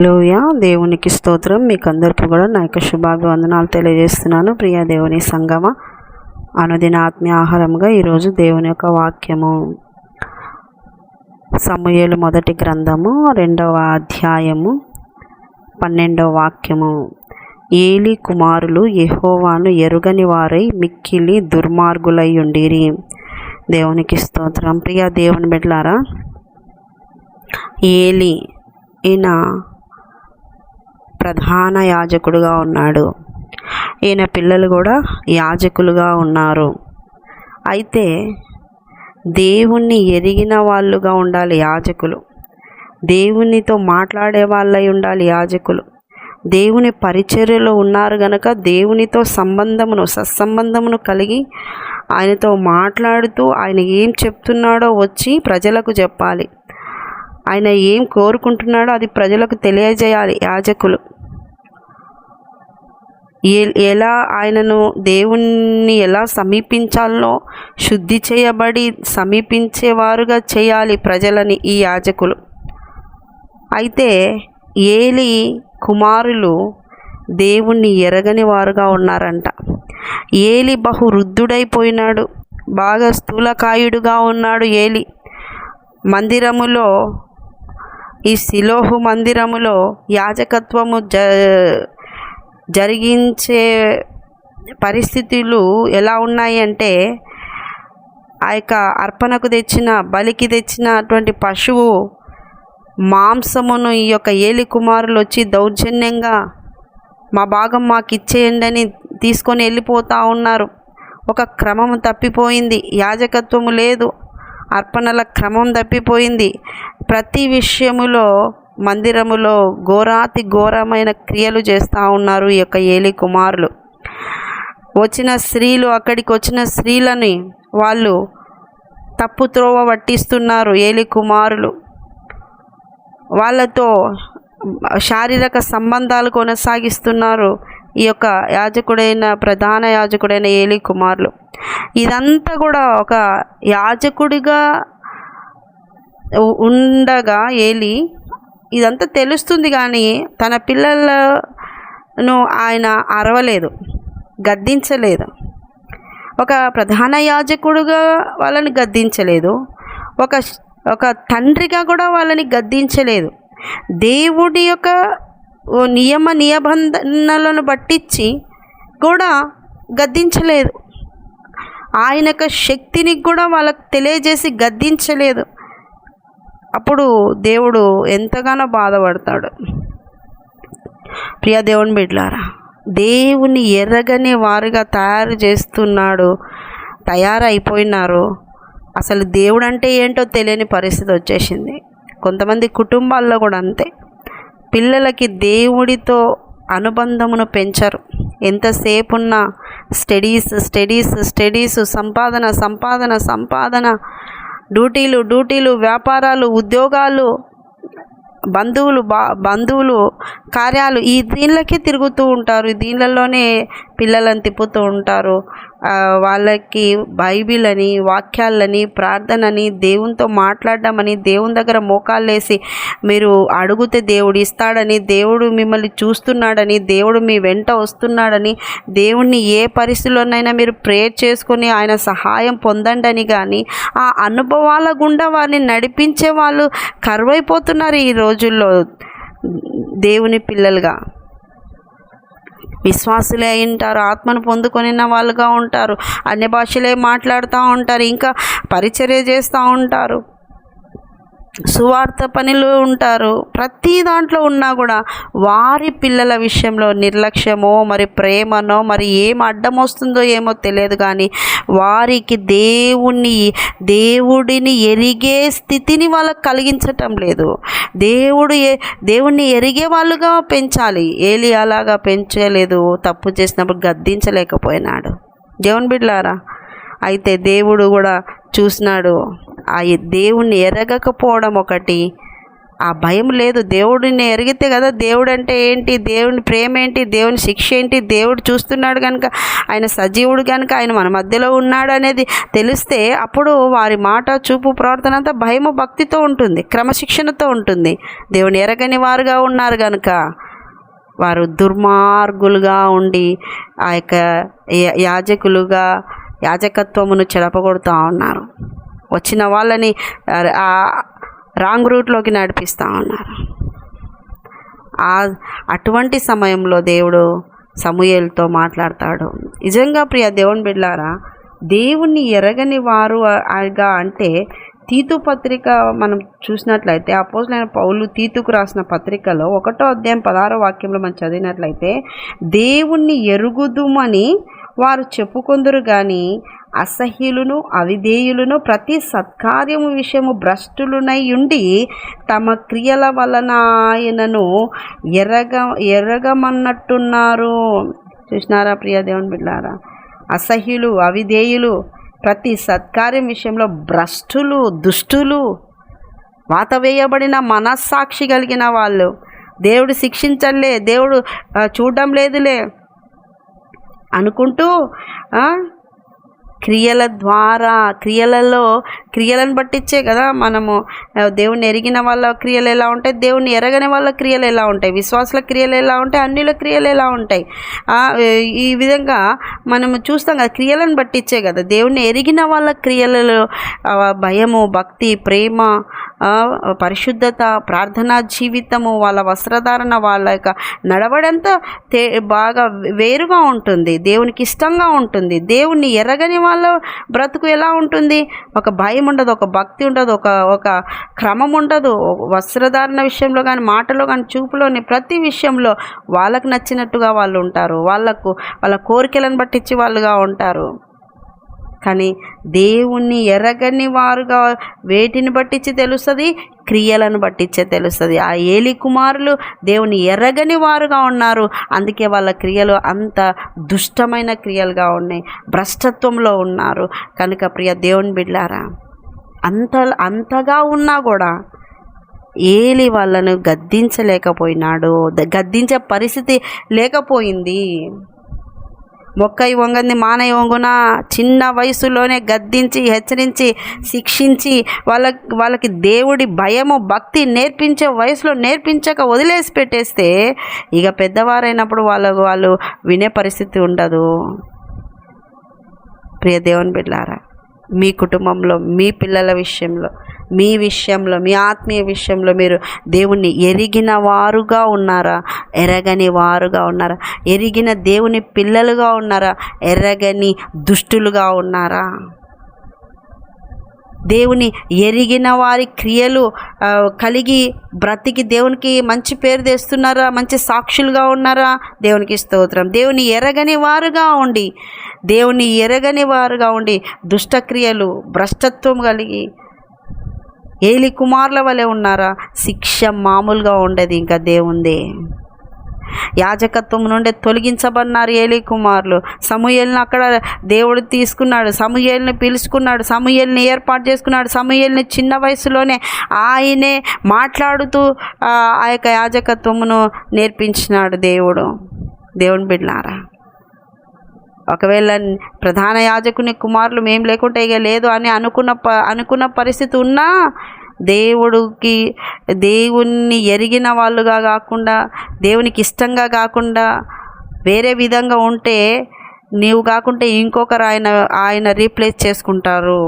హల్లెలూయా. దేవునికి స్తోత్రం. మీకు అందరికీ కూడా నా యొక్క శుభాభివందనాలు తెలియజేస్తున్నాను. ప్రియ దేవుని సంగమ, అనుదిన ఆత్మీయ ఆహారంగా ఈరోజు దేవుని యొక్క వాక్యము సమూయేలు మొదటి గ్రంథము 2వ అధ్యాయము 12వ వాక్యము. ఏలి కుమారులు యెహోవాను ఎరుగని వారై మిక్కిలి దుర్మార్గులై ఉండిరి. దేవునికి స్తోత్రం. ప్రియ దేవుని బిడ్డలారా, ఏలి ఈయన ప్రధాన యాజకుడుగా ఉన్నాడు. ఈయన పిల్లలు కూడా యాజకులుగా ఉన్నారు. అయితే దేవుణ్ణి ఎరిగిన వాళ్ళుగా ఉండాలి యాజకులు. దేవునితో మాట్లాడే వాళ్ళై ఉండాలి యాజకులు. దేవుని పరిచర్యలో ఉన్నారు గనక దేవునితో సత్సంబంధమును కలిగి ఆయనతో మాట్లాడుతూ ఆయన ఏం చెప్తున్నాడో వచ్చి ప్రజలకు చెప్పాలి. ఆయన ఏం కోరుకుంటున్నాడో అది ప్రజలకు తెలియజేయాలి యాజకులు. ఎలా ఆయనను దేవుణ్ణి ఎలా సమీపించాలో శుద్ధి చేయబడి సమీపించేవారుగా చేయాలి ప్రజలని ఈ యాజకులు. అయితే ఏలి కుమారులు దేవుణ్ణి ఎరగని వారుగా ఉన్నారంట. ఏలి బహు వృద్ధుడైపోయినాడు, బాగా స్థూలకాయుడుగా ఉన్నాడు ఏలి. మందిరములో, ఈ సిలోహు మందిరములో యాజకత్వము జరిగించే పరిస్థితులు ఎలా ఉన్నాయి అంటే, ఆ యొక్క అర్పణకు బలికి తెచ్చినటువంటి పశువు మాంసమును ఈ యొక్క ఏలి కుమారులు వచ్చి దౌర్జన్యంగా మా భాగం మాకు ఇచ్చేయండి అని తీసుకొని వెళ్ళిపోతూ ఉన్నారు. ఒక క్రమము తప్పిపోయింది, యాజకత్వము లేదు, అర్పణల క్రమం తప్పిపోయింది. ప్రతి విషయములో మందిరములో ఘోరాతి ఘోరమైన క్రియలు చేస్తూ ఉన్నారు ఈ యొక్క ఏలి కుమారులు. అక్కడికి వచ్చిన స్త్రీలని వాళ్ళు తప్పు త్రోవ పట్టిస్తున్నారు ఏలి కుమారులు. వాళ్ళతో శారీరక సంబంధాలు కొనసాగిస్తున్నారు ఈ యొక్క ప్రధాన యాజకుడైన ఏలి కుమారులు. ఇదంతా కూడా ఒక యాజకుడిగా ఉండగా ఏలి ఇదంతా తెలుస్తుంది, కానీ తన పిల్లలను ఆయన అరవలేదు, గద్దించలేదు. ఒక ప్రధాన యాజకుడుగా వాళ్ళని గద్దించలేదు, ఒక తండ్రిగా కూడా వాళ్ళని గద్దించలేదు. దేవుడి యొక్క నిబంధనలను పట్టించి కూడా గద్దించలేదు. ఆయన యొక్క శక్తిని కూడా వాళ్ళకు తెలియజేసి గద్దించలేదు. అప్పుడు దేవుడు ఎంతగానో బాధపడతాడు. ప్రియ దేవుని బిడ్డలారా, దేవుని ఎరగని వారుగా తయారైపోయినారు. అసలు దేవుడు అంటే ఏంటో తెలియని పరిస్థితి వచ్చేసింది. కొంతమంది కుటుంబాల్లో కూడా అంతే. పిల్లలకి దేవుడితో అనుబంధమును పెంచరు. ఎంతసేపు ఉన్న స్టడీస్, సంపాదన, డ్యూటీలు, వ్యాపారాలు, ఉద్యోగాలు, బంధువులు కార్యాలు, ఈ దీనిలోకే తిరుగుతూ ఉంటారు. దీనిలోనే పిల్లలను తిప్పుతూ ఉంటారు. వాళ్ళకి బైబిల్ అని, వాక్యాలని, ప్రార్థనని, దేవునితో మాట్లాడడం, దేవుని దగ్గర మోకాళ్ళేసి మీరు అడిగితే దేవుడు ఇస్తాడని, దేవుడు మిమ్మల్ని చూస్తున్నాడని, దేవుడు మీ వెంట వస్తున్నాడని, దేవుణ్ణి ఏ పరిస్థితుల్లోనైనా మీరు ప్రేయర్ చేసుకొని ఆయన సహాయం పొందండి కానీ ఆ అనుభవాల గుండా వారిని నడిపించే వాళ్ళు కరువైపోతున్నారు ఈ రోజుల్లో. దేవుని పిల్లలుగా విశ్వాసులే అయి ఉంటారు, ఆత్మను పొందుకొని వాళ్ళుగా ఉంటారు, అన్య భాషలే మాట్లాడుతూ ఉంటారు, ఇంకా పరిచర్య చేస్తూ ఉంటారు, సువార్త పనిలో ఉంటారు. ప్రతి దాంట్లో ఉన్నా కూడా వారి పిల్లల విషయంలో నిర్లక్ష్యమో మరి ప్రేమనో మరి ఏం అడ్డం వస్తుందో ఏమో తెలియదు, కానీ వారికి దేవుడిని ఎరిగే స్థితిని వాళ్ళకి కలిగించటం లేదు. దేవుణ్ణి ఎరిగే వాళ్ళుగా పెంచాలి. ఏలి అలాగా పెంచలేదు, తప్పు చేసినప్పుడు గద్దించలేకపోయినాడు. దేవుని బిడ్డలారా, అయితే దేవుడు కూడా చూసినాడు. ఆ దేవుణ్ణి ఎరగకపోవడం ఒకటి, ఆ భయం లేదు. దేవుడిని ఎరిగితే కదా దేవుడు అంటే ఏంటి, దేవుని ప్రేమ ఏంటి, దేవుని శిక్ష ఏంటి, దేవుడు చూస్తున్నాడు కనుక, ఆయన సజీవుడు కనుక, ఆయన మన మధ్యలో ఉన్నాడు అనేది తెలిస్తే అప్పుడు వారి మాట, చూపు, ప్రవర్తన అంతా భయము భక్తితో ఉంటుంది, క్రమశిక్షణతో ఉంటుంది. దేవుని ఎరగని వారుగా ఉన్నారు కనుక వారు దుర్మార్గులుగా ఉండి ఆ యొక్క యాజకత్వమును చెడపగొడుతూ ఉన్నారు. వచ్చిన వాళ్ళని రాంగ్ రూట్లోకి నడిపిస్తూ ఉన్నారు. అటువంటి సమయంలో దేవుడు సమూయేలుతో మాట్లాడతాడు. నిజంగా ప్రియ దేవుని బిడ్డలారా, దేవుణ్ణి ఎరగని వారుగా అంటే తీతు పత్రిక మనం చూసినట్లయితే అపోస్తలుడైన పౌలు తీతుకు రాసిన పత్రికలో 1వ అధ్యాయం 16వ వాక్యంలో మనం చదివినట్లయితే, దేవుణ్ణి ఎరుగుదుమని వారు చెప్పుకొందురు గాని అసహ్యులను అవిధేయులను ప్రతి సత్కార్యము విషయము భ్రష్టులునై ఉండి తమ క్రియల వలన ఆయనను ఎరగమన్నట్టున్నారు. చూసినారా ప్రియ దేవుని బిడ్డలారా, అసహ్యులు, అవిధేయులు, ప్రతి సత్కార్యం విషయంలో భ్రష్టులు, దుష్టులు, వాత వేయబడిన మనస్సాక్షి కలిగిన వాళ్ళు, దేవుడు శిక్షించలే, దేవుడు చూడడం లేదులే అనుకుంటూ క్రియల ద్వారా, క్రియలను బట్టించే కదా మనము దేవుని ఎరిగిన వాళ్ళ క్రియలు ఎలా ఉంటాయి, దేవుని ఎరగని వాళ్ళ క్రియలు ఎలా ఉంటాయి, విశ్వాసుల క్రియలు ఎలా ఉంటాయి, అన్యుల క్రియలు ఎలా ఉంటాయి. ఈ విధంగా మనము చూస్తాం కదా, క్రియలను బట్టించే కదా. దేవుని ఎరిగిన వాళ్ళ క్రియలలో భయము, భక్తి, ప్రేమ, పరిశుద్ధత, ప్రార్థనా జీవితము, వాళ్ళ వస్త్రధారణ, వాళ్ళ యొక్క నడవడంతా బాగా వేరుగా ఉంటుంది, దేవునికి ఇష్టంగా ఉంటుంది. దేవుణ్ణి ఎరగని వాళ్ళ బ్రతుకు ఎలా ఉంటుంది? ఒక భయం ఉండదు, ఒక భక్తి ఉండదు, ఒక క్రమం ఉండదు. వస్త్రధారణ విషయంలో కానీ, మాటలో కానీ, చూపులోని ప్రతి విషయంలో వాళ్ళకు నచ్చినట్టుగా వాళ్ళు ఉంటారు, వాళ్ళ కోరికలను బట్టించి వాళ్ళుగా ఉంటారు. కానీ దేవుణ్ణి ఎరగని వారుగా వేటిని బట్టించి తెలుస్తుంది? క్రియలను బట్టించే తెలుస్తుంది. ఆ ఏలి కుమారులు దేవుని ఎరగని వారుగా ఉన్నారు, అందుకే వాళ్ళ క్రియలు అంత దుష్టమైన క్రియలుగా ఉన్నాయి, భ్రష్టత్వంలో ఉన్నారు. కనుక ప్రియ దేవుని బిడ్డలారా, అంతగా ఉన్నా కూడా ఏలి వాళ్ళను గద్దించలేకపోయినాడు, గద్దించే పరిస్థితి లేకపోయింది. మొక్కై వంగంది మానై వంగున, చిన్న వయసులోనే గద్దించి, హెచ్చరించి, శిక్షించి వాళ్ళకి దేవుడి భయము, భక్తి నేర్పించే వయసులో నేర్పించక వదిలేసి పెట్టేస్తే ఇక పెద్దవారైనప్పుడు వాళ్ళు వినే పరిస్థితి ఉండదు. ప్రియ దేవుని బిడ్డలారా, మీ కుటుంబంలో, మీ పిల్లల విషయంలో, మీ ఆత్మీయ విషయంలో మీరు దేవుణ్ణి ఎరిగిన వారుగా ఉన్నారా, ఎరగని వారుగా ఉన్నారా? ఎరిగిన దేవుని పిల్లలుగా ఉన్నారా, ఎరగని దుష్టులుగా ఉన్నారా? దేవుని ఎరిగిన వారి క్రియలు కలిగి బ్రతికి దేవునికి మంచి పేరు తెస్తున్నారా, మంచి సాక్షులుగా ఉన్నారా? దేవునికి స్తోత్రం. దేవుని ఎరగని వారుగా ఉండి దుష్టక్రియలు, భ్రష్టత్వం కలిగి ఏలి కుమారుల వలె ఉన్నారా? శిక్ష మామూలుగా ఉండేది ఇంకా దేవుందే. యాజకత్వం నుండి తొలగించబడినారు ఏలి కుమారులు. సమూయేలును అక్కడ దేవుడు తీసుకున్నాడు, సమూయేలుని పిలుచుకున్నాడు, సమూయేలుని ఏర్పాటు చేసుకున్నాడు. సమూయేలుని చిన్న వయసులోనే ఆయనే మాట్లాడుతూ ఆ యొక్క యాజకత్వమును నేర్పించినాడు దేవుని బిడ్డలారా. ఒకవేళ ప్రధాన యాజకుని కుమారులు మేము లేకుంటే ఇక లేదు అని అనుకున్న పరిస్థితి ఉన్నా, దేవుణ్ణి ఎరిగిన వాళ్ళుగా కాకుండా, దేవునికి ఇష్టంగా కాకుండా వేరే విధంగా ఉంటే, నీవు కాకుంటే ఇంకొకరు ఆయన రీప్లేస్ చేసుకుంటారు.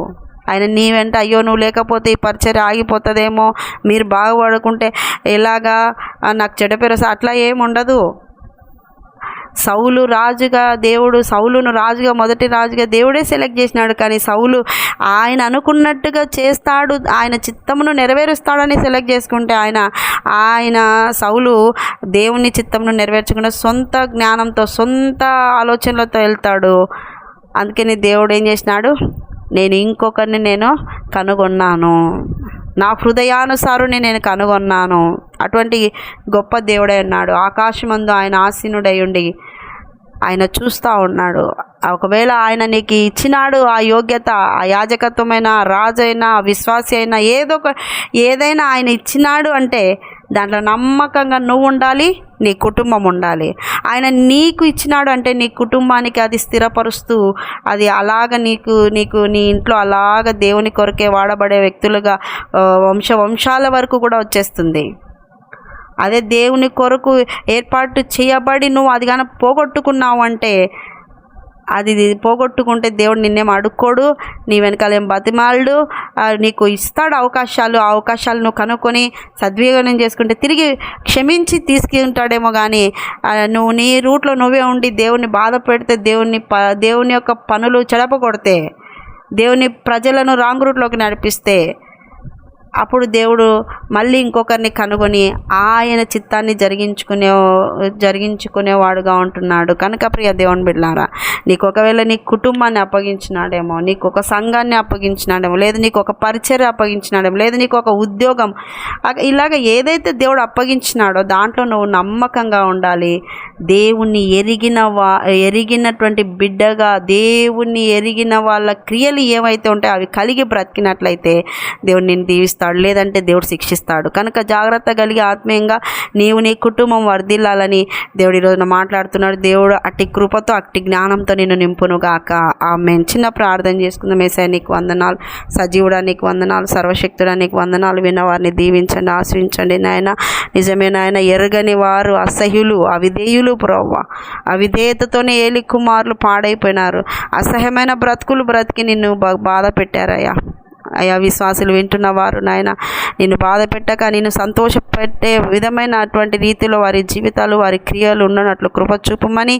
ఆయన నీ వెంట, అయ్యో నువ్వు లేకపోతే ఈ పరిచర్య ఆగిపోతుందేమో, మీరు బాగుపడుకుంటే ఎలాగా, నాకు చెడ్డ పేరు అట్లా ఏముండదు. సౌలును రాజుగా, మొదటి రాజుగా దేవుడే సెలెక్ట్ చేసినాడు. కానీ సౌలు ఆయన అనుకున్నట్టుగా చేస్తాడు, ఆయన చిత్తమును నెరవేరుస్తాడని సెలెక్ట్ చేసుకుంటే సౌలు దేవుని చిత్తమును నెరవేర్చకుండా సొంత జ్ఞానంతో, సొంత ఆలోచనలతో వెళ్తాడు. అందుకని దేవుడు ఏం చేసినాడు? నేను ఇంకొకరిని కనుగొన్నాను, నా హృదయానుసారుని నేను కనుగొన్నాను. అటువంటి గొప్ప దేవుడై ఉన్నాడు. ఆకాశమందు ఆయన ఆసీనుడై ఉండి ఆయన చూస్తూ ఉన్నాడు. ఒకవేళ ఆయన నీకు ఇచ్చినాడు ఆ యోగ్యత, ఆ యాజకత్వమైన, రాజు అయినా, విశ్వాసి అయినా, ఏదైనా ఆయన ఇచ్చినాడు అంటే దాంట్లో నమ్మకంగా నువ్వు ఉండాలి, నీ కుటుంబం ఉండాలి. ఆయన నీకు ఇచ్చినాడు అంటే నీ కుటుంబానికి అది స్థిరపరుస్తూ అది అలాగ నీకు నీ ఇంట్లో అలాగ దేవుని కొరకే వాడబడే వ్యక్తులుగా వంశాల వరకు కూడా వచ్చేస్తుంది. అదే దేవుని కొరకు ఏర్పాటు చేయబడి నువ్వు అది కానీ పోగొట్టుకున్నావు అంటే, అది పోగొట్టుకుంటే దేవుడు నిన్నేం అడుక్కోడు, నీ వెనకాలేం బతిమాలడు, నీకు ఇస్తాడు అవకాశాలు. ఆ అవకాశాలు నువ్వు కనుక్కొని సద్వినియోగం చేసుకుంటే తిరిగి క్షమించి తీసుకుంటాడేమో. కానీ నువ్వు నీ రూట్లో నువ్వే ఉండి దేవుని బాధ పెడితే, దేవుని యొక్క పనులు చెడపకొడితే, దేవుని ప్రజలను రాంగ్ రూట్లోకి నడిపిస్తే, అప్పుడు దేవుడు మళ్ళీ ఇంకొకరిని కనుగొని ఆయన చిత్తాన్ని జరిగించుకునేవాడుగా ఉంటున్నాడు. కనుక ప్రియ దేవుని బిడ్డలారా, నీకు ఒకవేళ నీ కుటుంబాన్ని అప్పగించినాడేమో, నీకు ఒక సంఘాన్ని అప్పగించినాడేమో, లేదు నీకు ఒక పరిచర్య అప్పగించినాడేమో, లేదు నీకు ఒక ఉద్యోగం, ఇలాగ ఏదైతే దేవుడు అప్పగించినాడో దాంట్లో నువ్వు నమ్మకంగా ఉండాలి. దేవుణ్ణి ఎరిగినటువంటి బిడ్డగా, దేవుణ్ణి ఎరిగిన వాళ్ళ క్రియలు ఏవైతే ఉంటాయో అవి కలిగి బ్రతికినట్లయితే దేవుడు నిన్ను దీవిస్తాడు, లేదంటే దేవుడు శిక్షిస్తాడు. కనుక జాగ్రత్త కలిగి ఆత్మీయంగా నీవు నీ కుటుంబం వర్ధిల్లాలని దేవుడు ఈరోజున మాట్లాడుతున్నాడు. దేవుడు అట్టి కృపతో అట్టి జ్ఞానంతో నిన్ను నింపునుగాక. ఆమేన్. చిన్న ప్రార్థన చేసుకుందాం. యేసయ్యా నీకు వందనాలు, సజీవుడా నీకు వందనాలు, సర్వశక్తుడా నీకు వందనాలు. విన్నవారిని దీవించండి, ఆశ్రయించండి నాయన. నిజమే నాయన, ఎరగని వారు, అసహ్యులు, అవిధేయులు ప్రభువా, అవిధేయతతోనే ఏలి కుమారులు పాడైపోయినారు. అసహ్యమైన బ్రతుకులు బ్రతికి నిన్ను బాధ పెట్టారయ్యా. అయ్యా, విశ్వాసులు వింటున్నవారు నాయన, నిన్ను బాధ పెట్టక నిన్ను సంతోషపెట్టే విధమైనటువంటి రీతిలో వారి జీవితాలు, వారి క్రియలు ఉండనట్లు కృప చూపమని,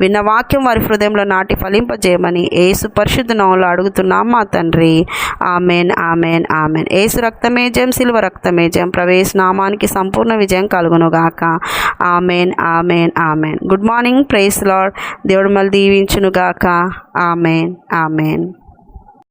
విన్న వాక్యం వారి హృదయంలో నాటి ఫలింపజేయమని యేసు పరిశుద్ధ నామములో అడుగుతున్నాం మా తండ్రి. Amen, amen, amen. యేసు రక్తమే జయం, సిలువ రక్తమే జయం. ప్రవేశ నామానికి సంపూర్ణ విజయం కలుగునుగాక. Amen, amen, amen. Good morning. Praise Lord. దేవుడు మళ్ళీ దీవించునుగాక. Amen, amen.